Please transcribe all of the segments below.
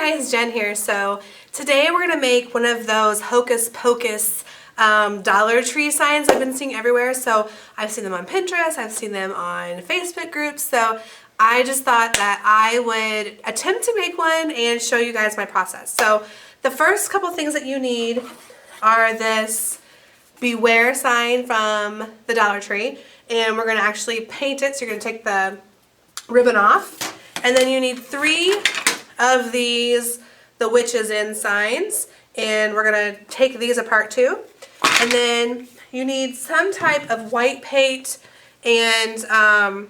guys, Jen here. So today we're gonna make one of those Hocus Pocus Dollar Tree signs I've been seeing everywhere. So I've seen them on Pinterest, I've seen them on Facebook groups. So I just thought that I would attempt to make one and show you guys my process. So the first couple things that you need are this Beware sign from the Dollar Tree, and we're gonna actually paint it. So you're gonna take the ribbon off, and then you need 3 of these the witches in signs, and we're gonna take these apart too. And then you need some type of white paint, and I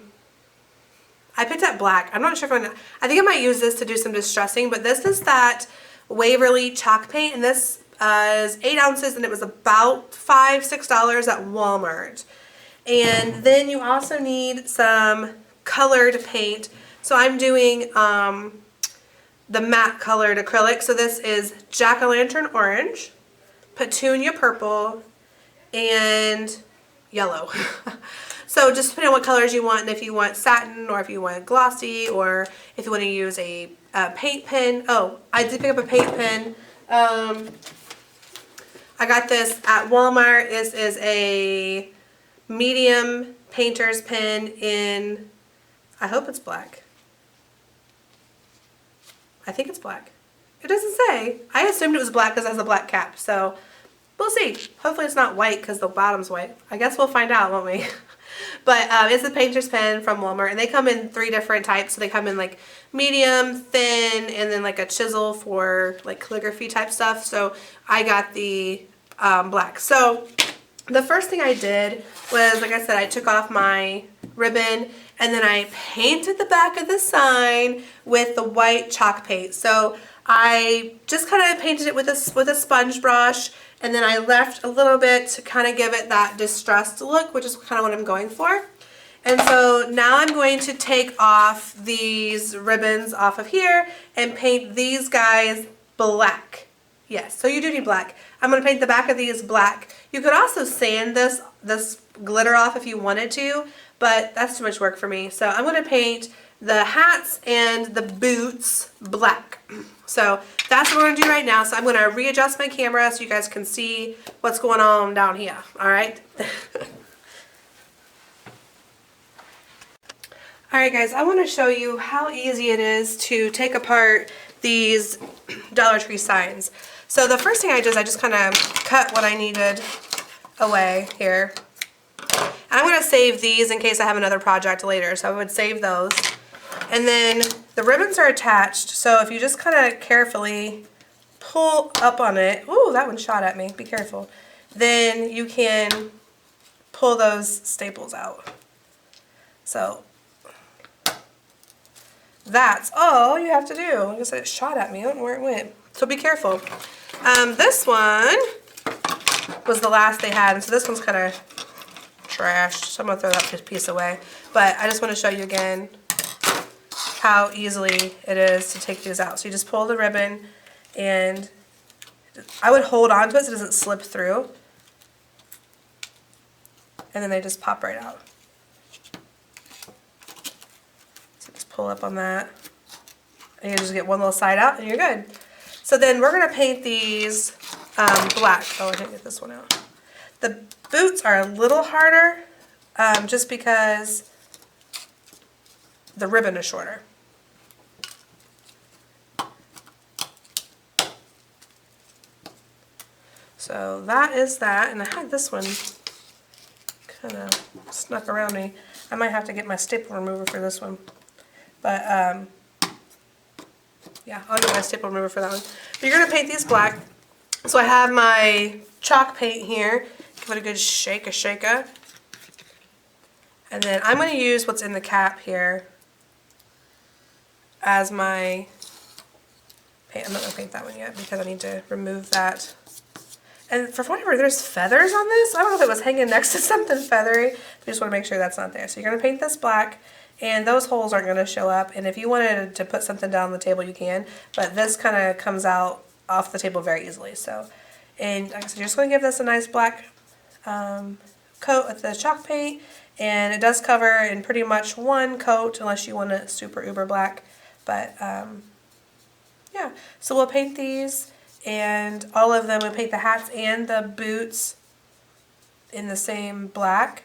picked up black. I'm not sure if I think I might use this to do some distressing, but this is that Waverly chalk paint, and this is 8 ounces, and it was about $5–6 at Walmart. And then you also need some colored paint. So I'm doing the matte colored acrylic. So this is jack-o'-lantern orange, petunia purple, and yellow. So just depending on what colors you want, and if you want satin, or if you want glossy, or if you want to use a paint pen. Oh, I did pick up a paint pen. I got this at Walmart. This is a medium painter's pen in, I hope it's black. I think it's black. It doesn't say. I assumed it was black because it has a black cap. So we'll see. Hopefully it's not white because the bottom's white. I guess we'll find out, won't we? But it's a painter's pen from Walmart, and they come in 3 different types. So they come in like medium, thin, and then like a chisel for like calligraphy type stuff. So I got the black. So the first thing I did was, like I said, I took off my ribbon, and then I painted the back of the sign with the white chalk paint. So I just kind of painted it with a sponge brush, and then I left a little bit to kind of give it that distressed look, which is kind of what I'm going for. And so now I'm going to take off these ribbons off of here and paint these guys black. Yes, so you do need black. I'm going to paint the back of these black. You could also sand this glitter off if you wanted to, but that's too much work for me. So I'm going to paint the hats and the boots black. So that's what we're going to do right now. So I'm going to readjust my camera so you guys can see what's going on down here. All right. All right, guys, I want to show you how easy it is to take apart these Dollar Tree signs. So the first thing I did is I just kind of cut what I needed away here. And I'm going to save these in case I have another project later, so I would save those. And then the ribbons are attached, so if you just kind of carefully pull up on it, ooh, that one shot at me, be careful, then you can pull those staples out. So that's all you have to do. Like I said, it shot at me, I don't know where it went, so be careful. This one was the last they had, and so this one's kind of trashed, so I'm going to throw that piece away. But I just want to show you again how easily it is to take these out. So you just pull the ribbon, and I would hold on to it so it doesn't slip through, and then they just pop right out. So just pull up on that, and you just get one little side out, and you're good. So then we're going to paint these black. Oh, I didn't get this one out. The boots are a little harder just because the ribbon is shorter. So that is that, and I had this one kind of snuck around me. I might have to get my staple remover for this one. But yeah, I'll get my staple remover for that one. But you're going to paint these black. So I have my chalk paint here. Give it a good shake-a. And then I'm going to use what's in the cap here as my paint. I'm not going to paint that one yet because I need to remove that. And for whatever, there's feathers on this. I don't know if it was hanging next to something feathery. I just want to make sure that's not there. So you're going to paint this black, and those holes aren't going to show up. And if you wanted to put something down on the table, you can. But this kind of comes out off the table very easily. So, and like I said, you're just going to give this a nice black coat with the chalk paint. And it does cover in pretty much one coat, unless you want it super uber black. But Yeah, so we'll paint these, and all of them, we'll paint the hats and the boots in the same black.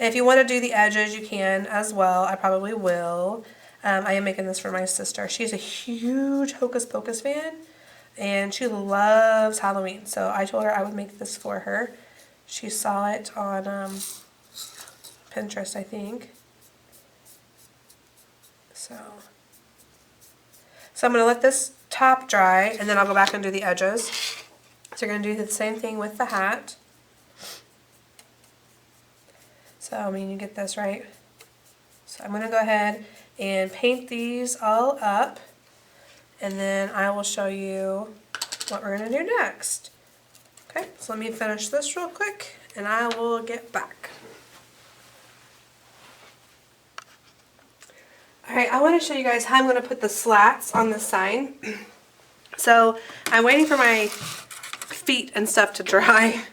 And if you want to do the edges, you can as well. I probably will. I am making this for my sister. She's a huge Hocus Pocus fan, and she loves Halloween. So I told her I would make this for her. She saw it on Pinterest, I think. So I'm going to let this top dry, and then I'll go back and do the edges. So you're going to do the same thing with the hat. So, I mean, you get this, right? So I'm going to go ahead and paint these all up, and then I will show you what we're going to do next. Okay, so let me finish this real quick, and I will get back. Alright, I want to show you guys how I'm going to put the slats on the sign. So, I'm waiting for my feet and stuff to dry,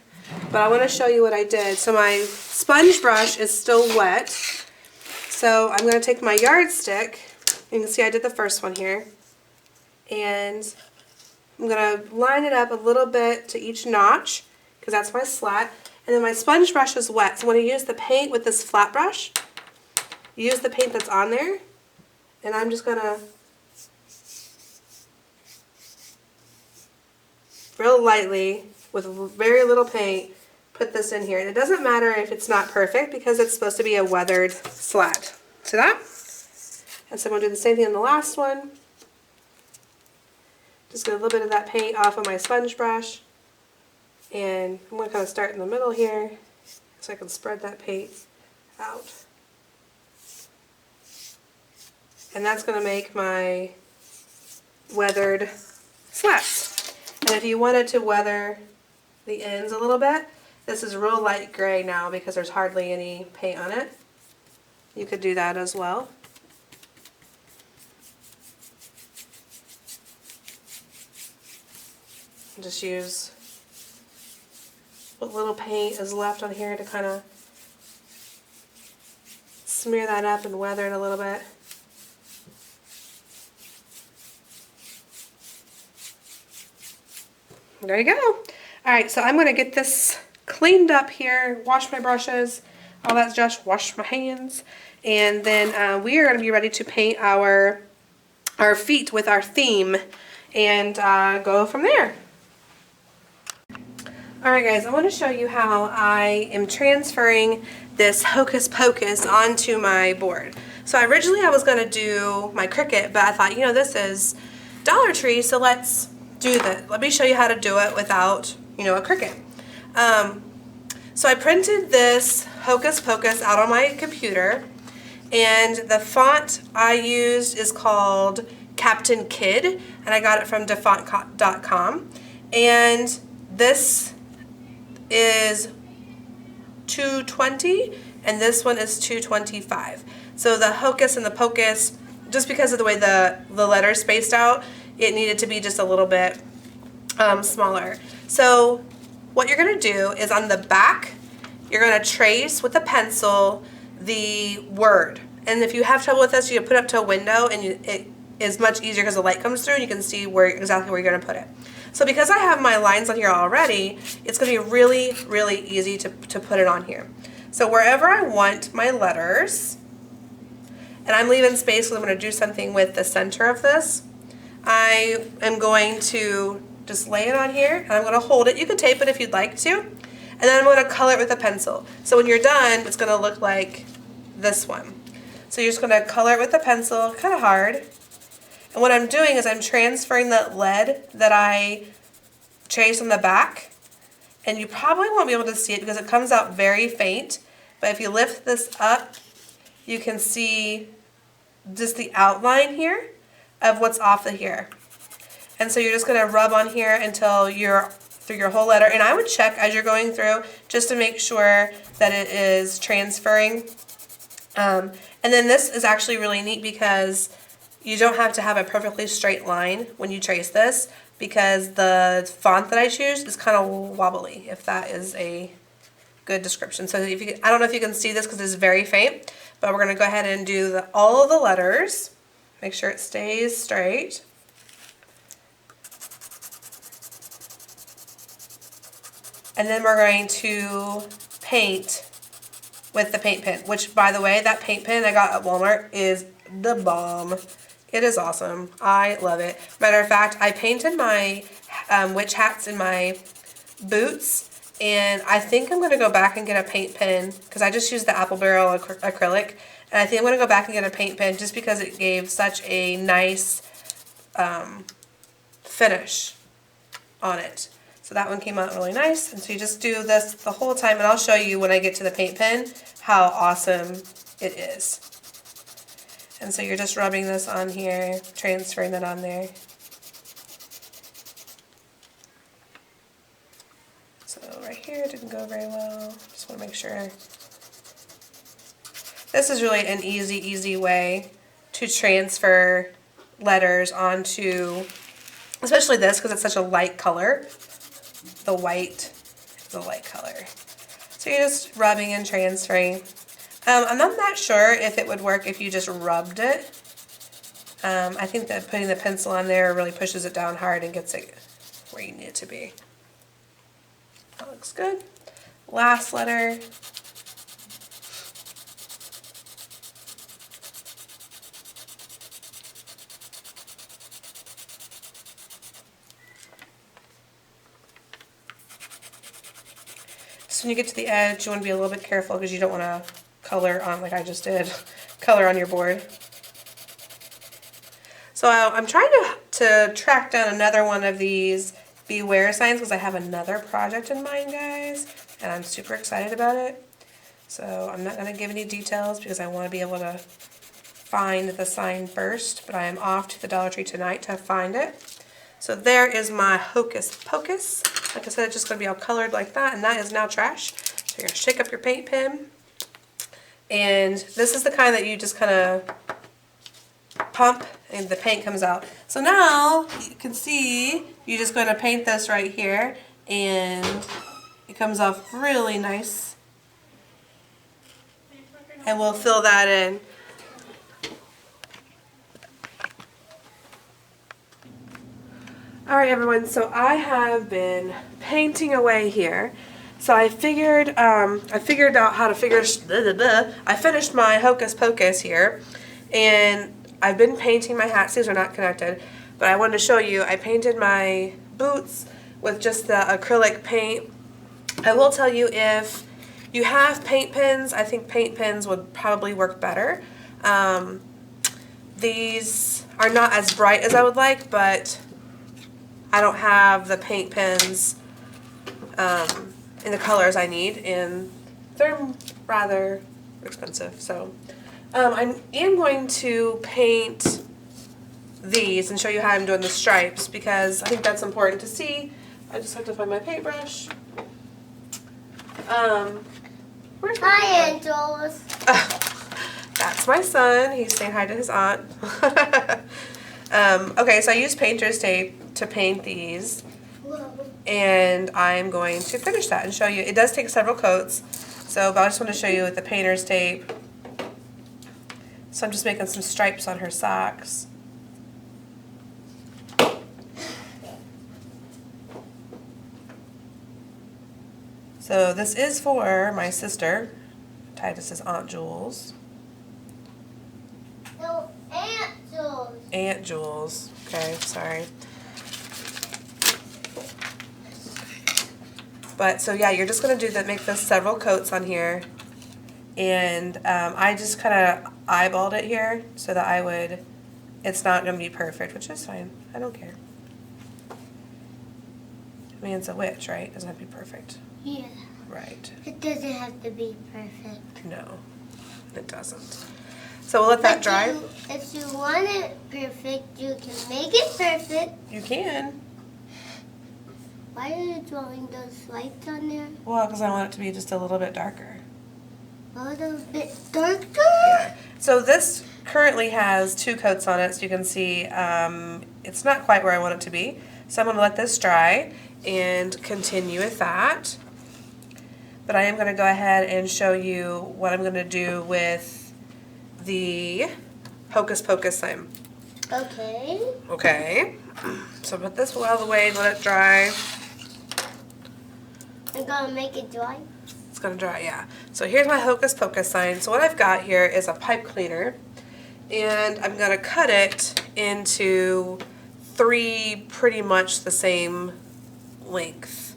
but I want to show you what I did. So my sponge brush is still wet, so I'm going to take my yardstick. You can see I did the first one here, and I'm going to line it up a little bit to each notch, because that's my slat, and then my sponge brush is wet, so when you use the paint with this flat brush, you use the paint that's on there, and I'm just going to real lightly, with very little paint, put this in here. And it doesn't matter if it's not perfect, because it's supposed to be a weathered slat. See that? And so I'm going to do the same thing on the last one. Just get a little bit of that paint off of my sponge brush. And I'm going to kind of start in the middle here, so I can spread that paint out. And that's going to make my weathered slats. And if you wanted to weather the ends a little bit, this is real light gray now because there's hardly any paint on it. You could do that as well. Just use what little paint is left on here to kind of smear that up and weather it a little bit. There you go. Alright, so I'm going to get this cleaned up here, wash my brushes, all that stuff, wash my hands, and then we are going to be ready to paint our feet with our theme and go from there. Alright guys, I want to show you how I am transferring this Hocus Pocus onto my board. So originally I was going to do my cricket, but I thought, you know, this is Dollar Tree, so let's do that. Let me show you how to do it without, you know, a cricket. So I printed this Hocus Pocus out on my computer, and the font I used is called Captain Kidd, and I got it from defont.com, and this is 220 and this one is 225. So the Hocus and the Pocus, just because of the way the letters spaced out, it needed to be just a little bit smaller. So what you're going to do is on the back, you're going to trace with a pencil the word. And if you have trouble with this, you put it up to a window, and it is much easier because the light comes through and you can see exactly where you're going to put it. So because I have my lines on here already, it's going to be really, really easy to put it on here. So wherever I want my letters, and I'm leaving space because I'm going to do something with the center of this, I am going to just lay it on here, and I'm going to hold it. You can tape it if you'd like to. And then I'm going to color it with a pencil. So when you're done, it's going to look like this one. So you're just going to color it with a pencil, kind of hard. And what I'm doing is I'm transferring that lead that I traced on the back. And you probably won't be able to see it because it comes out very faint. But if you lift this up, you can see just the outline here of what's off of here. And so you're just going to rub on here until you're through your whole letter. And I would check as you're going through just to make sure that it is transferring. And then this is actually really neat because you don't have to have a perfectly straight line when you trace this, because the font that I choose is kind of wobbly, if that is a good description. So if you, I don't know if you can see this because it's very faint, but we're going to go ahead and do all of the letters. Make sure it stays straight. And then we're going to paint with the paint pen, which, by the way, that paint pen I got at Walmart is the bomb. It is awesome. I love it. Matter of fact, I painted my witch hats in my boots, and I think I'm going to go back and get a paint pen because I just used the apple barrel acrylic, and I think I'm going to go back and get a paint pen just because it gave such a nice finish on it. So that one came out really nice, and so you just do this the whole time, and I'll show you when I get to the paint pen how awesome it is. And so you're just rubbing this on here, transferring it on there. So right here it didn't go very well. Just want to make sure. This is really an easy way to transfer letters onto, especially this because it's such a light color. The white is a light color. So you're just rubbing and transferring. I'm not that sure if it would work if you just rubbed it. I think that putting the pencil on there really pushes it down hard and gets it where you need it to be. That looks good. Last letter. So when you get to the edge, you want to be a little bit careful because you don't want to color on, like I just did, color on your board. So I'm trying to track down another one of these beware signs because I have another project in mind, guys, and I'm super excited about it. So I'm not going to give any details because I want to be able to find the sign first, but I am off to the Dollar Tree tonight to find it. So there is my Hocus Pocus. Like I said, it's just going to be all colored like that, and that is now trash. So you're going to shake up your paint pen. And this is the kind that you just kind of pump and the paint comes out. So now you can see you're just going to paint this right here, and it comes off really nice. And we'll fill that in. Alright everyone, so I have been painting away here. So I figured out how to I finished my Hocus Pocus here, and I've been painting my hats. These are not connected, but I wanted to show you. I painted my boots with just the acrylic paint. I will tell you, if you have paint pens, I think paint pens would probably work better. These are not as bright as I would like, but I don't have the paint pens in the colors I need, and they're rather expensive. So I am going to paint these and show you how I'm doing the stripes because I think that's important to see. I just have to find my paintbrush. Where's my Hi, Angels. That's my son. He's saying hi to his aunt. Okay, so I use painter's tape to paint these, and I'm going to finish that and show you. It does take several coats, but I just want to show you with the painter's tape. So I'm just making some stripes on her socks. So this is for my sister. Titus's Aunt Jules. No, Aunt Jules. Aunt Jules. Okay, sorry. But so yeah, you're just gonna do that. Make those several coats on here, and I just kind of eyeballed it here so that it's not gonna be perfect, which is fine. I don't care. I mean, it's a witch, right? It doesn't have to be perfect. Yeah. Right. It doesn't have to be perfect. No, it doesn't. So we'll let that dry. If you want it perfect, you can make it perfect. You can. Why are you drawing those lights on there? Well, because I want it to be just a little bit darker. A little bit darker? Yeah. So this currently has 2 coats on it, so you can see it's not quite where I want it to be. So I'm going to let this dry and continue with that. But I am going to go ahead and show you what I'm going to do with the Hocus Pocus sign. Okay. Okay. So put this out of the way, let it dry. And You're gonna make it dry? It's gonna dry, yeah. So here's my Hocus Pocus sign. So what I've got here is a pipe cleaner, and I'm gonna cut it into 3 pretty much the same length.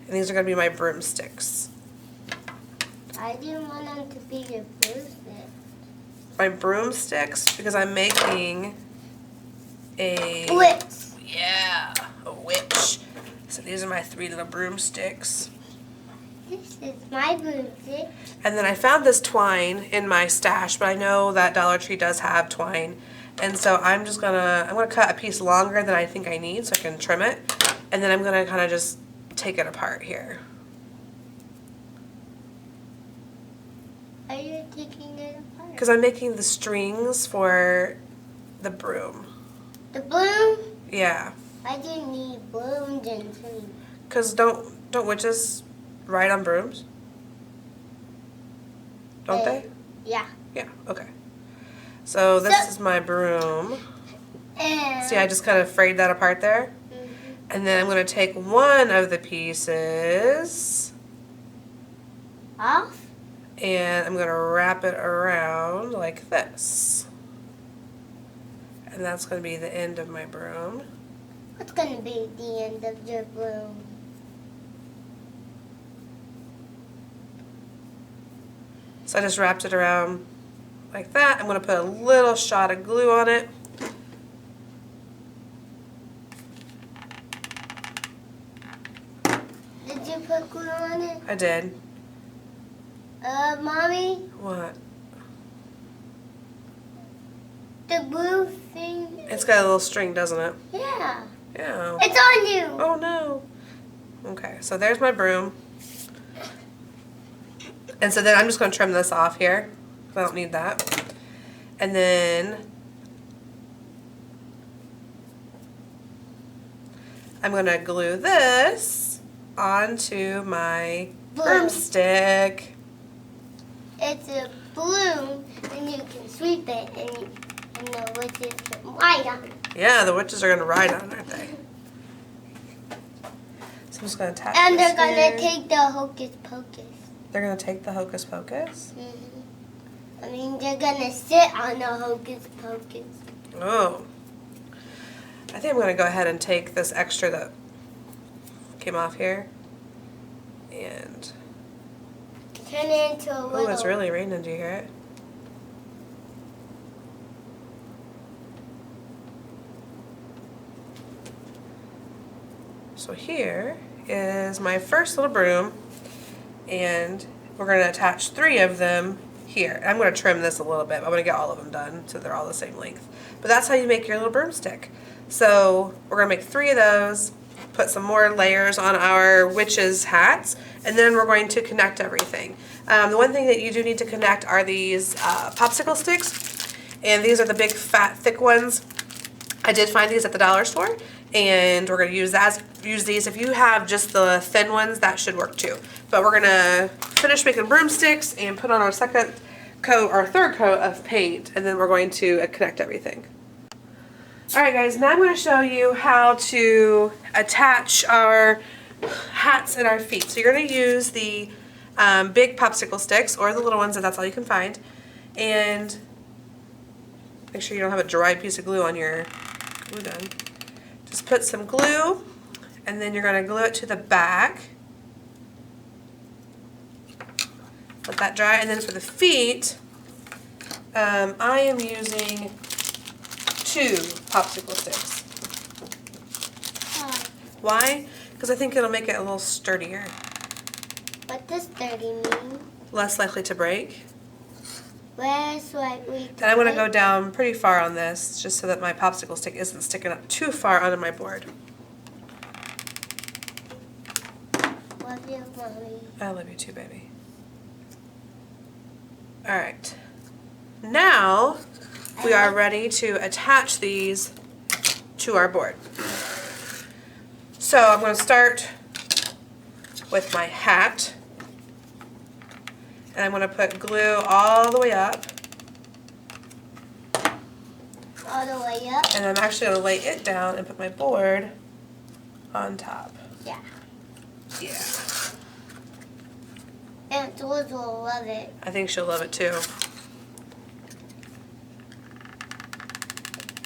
And these are gonna be my broomsticks. I didn't want them to be your broomstick. My broomsticks, because I'm making a... Witch. Yeah, a witch. So these are my 3 little broomsticks. This is my broomstick. And then I found this twine in my stash, but I know that Dollar Tree does have twine. And so I'm gonna cut a piece longer than I think I need so I can trim it. And then I'm gonna kind of just take it apart here. Are you taking it apart? Because I'm making the strings for the broom. The bloom? Yeah. I do need blooms and trees. Because don't witches ride on brooms? Don't they? Yeah. Yeah, okay. So this is my broom. And See, I just kind of frayed that apart there. And then I'm going to take one of the pieces off. and I'm going to wrap it around like this. And that's going to be the end of my broom. What's gonna be the end of your bloom? So I just wrapped it around like that. I'm going to put a little shot of glue on it. Did you put glue on it? I did. Mommy, What? the blue thing. It's got a little string, doesn't it? Yeah. Yeah. It's on you. Oh no. Okay, so there's my broom. And so then I'm just going to trim this off here. I don't need that. And then I'm going to glue this onto my broomstick. It's a bloom, and you can sweep it, and the witches can ride on it. Yeah, the witches are going to ride on it, aren't they? So I'm just going to attach And this they're gonna here. take the Hocus Pocus. They're going to take the Hocus Pocus? I mean, they're gonna sit on the Hocus Pocus. Oh. I think I'm going to go ahead and take this extra that came off here and... Turn it into a little... Oh, it's really raining. Do you hear it? So here is my first little broom, and we're going to attach 3 of them here. I'm going to trim this a little bit. I'm going to get all of them done so they're all the same length. But that's how you make your little broomstick. So we're going to make 3 of those, put some more layers on our witches' hats, and then we're going to connect everything. The one thing that you do need to connect are these popsicle sticks, and these are the big, fat, thick ones. I did find these at the dollar store, and we're going to use these. If you have just the thin ones, that should work too. But we're going to finish making broomsticks and put on our second coat or third coat of paint, and then we're going to connect everything. Alright guys, now I'm going to show you how to attach our hats and our feet. So you're going to use the big popsicle sticks or the little ones if that's all you can find, and make sure you don't have a dry piece of glue on your glue gun. Just put some glue, and then you're going to glue it to the back. Let that dry, and then for the feet, I am using 2 popsicle sticks. Why? Because I think it'll make it a little sturdier. What does sturdy mean? Less likely to break. Less likely to And I'm going to go down pretty far on this, just so that my popsicle stick isn't sticking up too far onto my board. Love you, Mommy. I love you too, baby. Alright. Now, we are ready to attach these to our board. So I'm going to start with my hat. And I'm going to put glue all the way up. All the way up? And I'm actually going to lay it down and put my board on top. Yeah. Yeah. And George will love it. I think she'll love it too.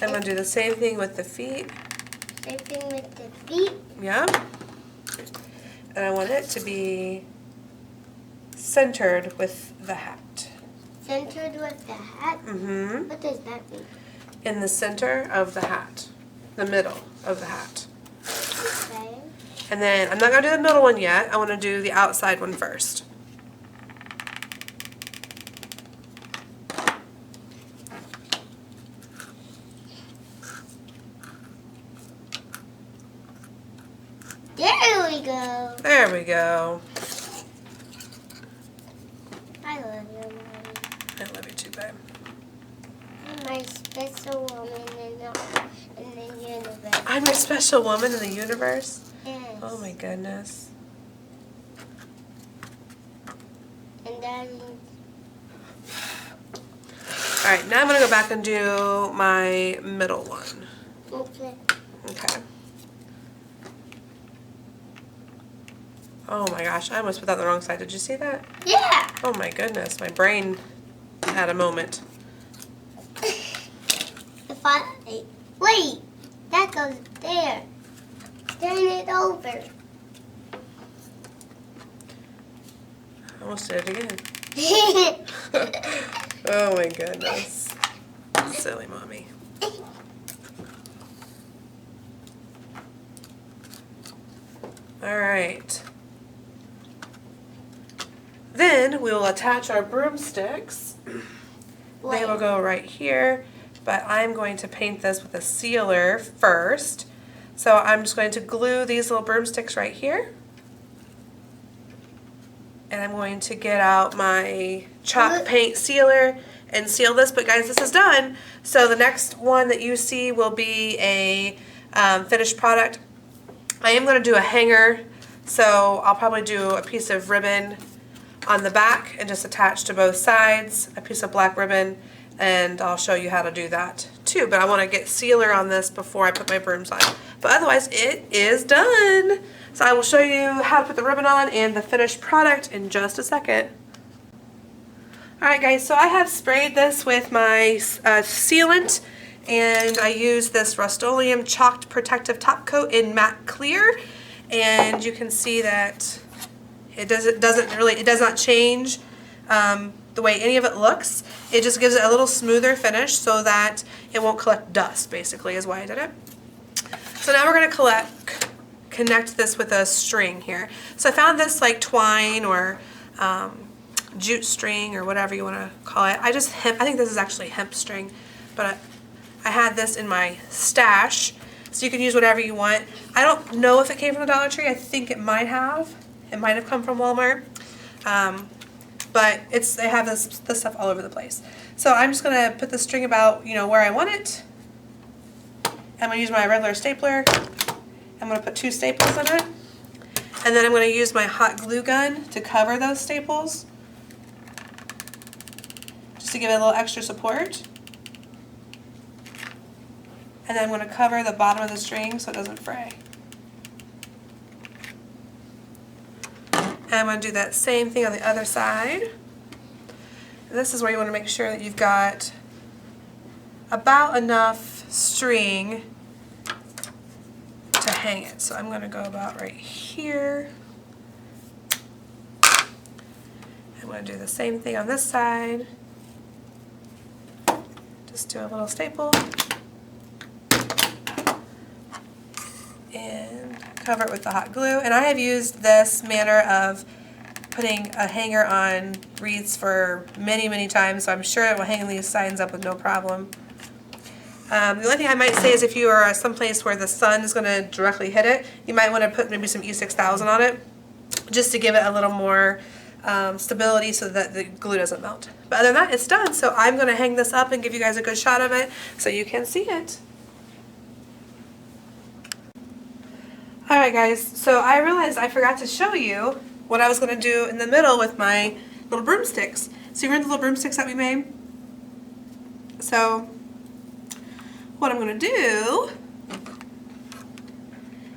I'm going to do the same thing with the feet. Same thing with the feet. Yeah. And I want it to be centered with the hat. Centered with the hat? Mm-hmm. What does that mean? In the center of the hat. The middle of the hat. Okay. And then I'm not going to do the middle one yet. I want to do the outside one first. There we go. There we go. I love you, Mommy. I love you too, babe. You're my special woman in the universe. I'm your special woman in the universe? Yes. Oh my goodness. And Daddy. Alright, now I'm going to go back and do my middle one. Okay. Okay. Oh my gosh, I almost put that on the wrong side. Did you see that? Yeah. Oh my goodness, my brain had a moment. Wait, that goes there. Turn it over. I almost did it again. Oh my goodness. Silly mommy. Alright. Then we will attach our broomsticks. They will go right here, but I'm going to paint this with a sealer first. So I'm just going to glue these little broomsticks right here. And I'm going to get out my chalk paint sealer and seal this. But guys, this is done. So the next one that you see will be a finished product. I am going to do a hanger. So I'll probably do a piece of ribbon on the back and just attach to both sides, a piece of black ribbon, and I'll show you how to do that too. But I want to get sealer on this before I put my brooms on. But otherwise, it is done. So I will show you how to put the ribbon on and the finished product in just a second. Alright guys, so I have sprayed this with my sealant, and I use this Rustoleum Chalked Protective Top Coat in matte clear, and you can see that it does not change the way any of it looks. It just gives it a little smoother finish so that it won't collect dust, basically, is why I did it. So now we're going to connect this with a string here. So I found this like twine or jute string or whatever you want to call it. I think this is actually hemp string, but I had this in my stash, so you can use whatever you want. I don't know if it came from the Dollar Tree. I think it might have. It might have come from Walmart, but they have this stuff all over the place. So I'm just gonna put the string about where I want it. I'm gonna use my regular stapler. I'm gonna put 2 staples in it, and then I'm gonna use my hot glue gun to cover those staples, just to give it a little extra support. And then I'm gonna cover the bottom of the string so it doesn't fray. And I'm going to do that same thing on the other side. And this is where you want to make sure that you've got about enough string to hang it. So I'm going to go about right here. I'm going to do the same thing on this side. Just do a little staple. And cover it with the hot glue. And I have used this manner of putting a hanger on wreaths for many, many times, so I'm sure it will hang these signs up with no problem. The only thing I might say is if you are someplace where the sun is going to directly hit it, you might want to put maybe some E6000 on it, just to give it a little more stability so that the glue doesn't melt. But other than that, it's done. So I'm going to hang this up and give you guys a good shot of it so you can see it. Alright guys, so I realized I forgot to show you what I was going to do in the middle with my little broomsticks. So you remember the little broomsticks that we made? So what I'm going to do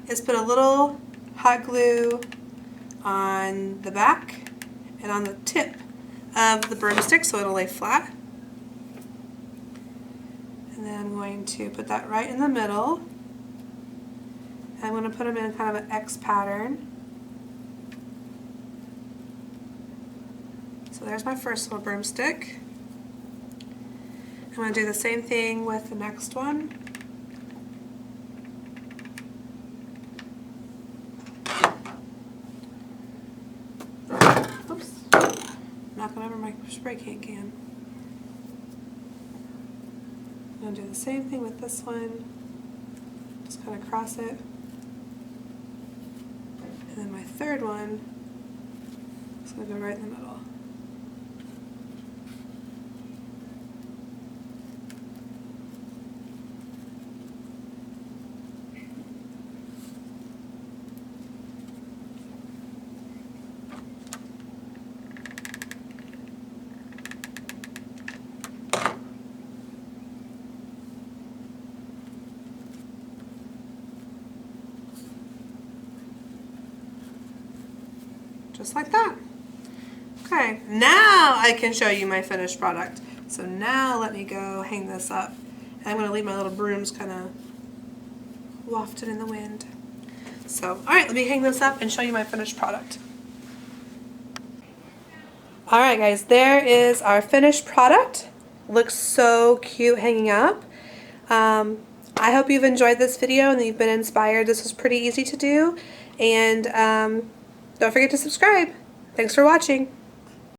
is put a little hot glue on the back and on the tip of the broomstick so it'll lay flat. And then I'm going to put that right in the middle. I'm going to put them in kind of an X pattern. So there's my first little broomstick. I'm going to do the same thing with the next one. Oops, knocking over my spray can. I'm going to do the same thing with this one. Just kind of cross it. And then my third one is going to go right in the middle. Just like that. Okay, now I can show you my finished product. So now let me go hang this up. And I'm going to leave my little brooms kind of wafted in the wind. So, alright, let me hang this up and show you my finished product. Alright guys, there is our finished product. Looks so cute hanging up. I hope you've enjoyed this video and that you've been inspired. This was pretty easy to do. And don't forget to subscribe. Thanks for watching.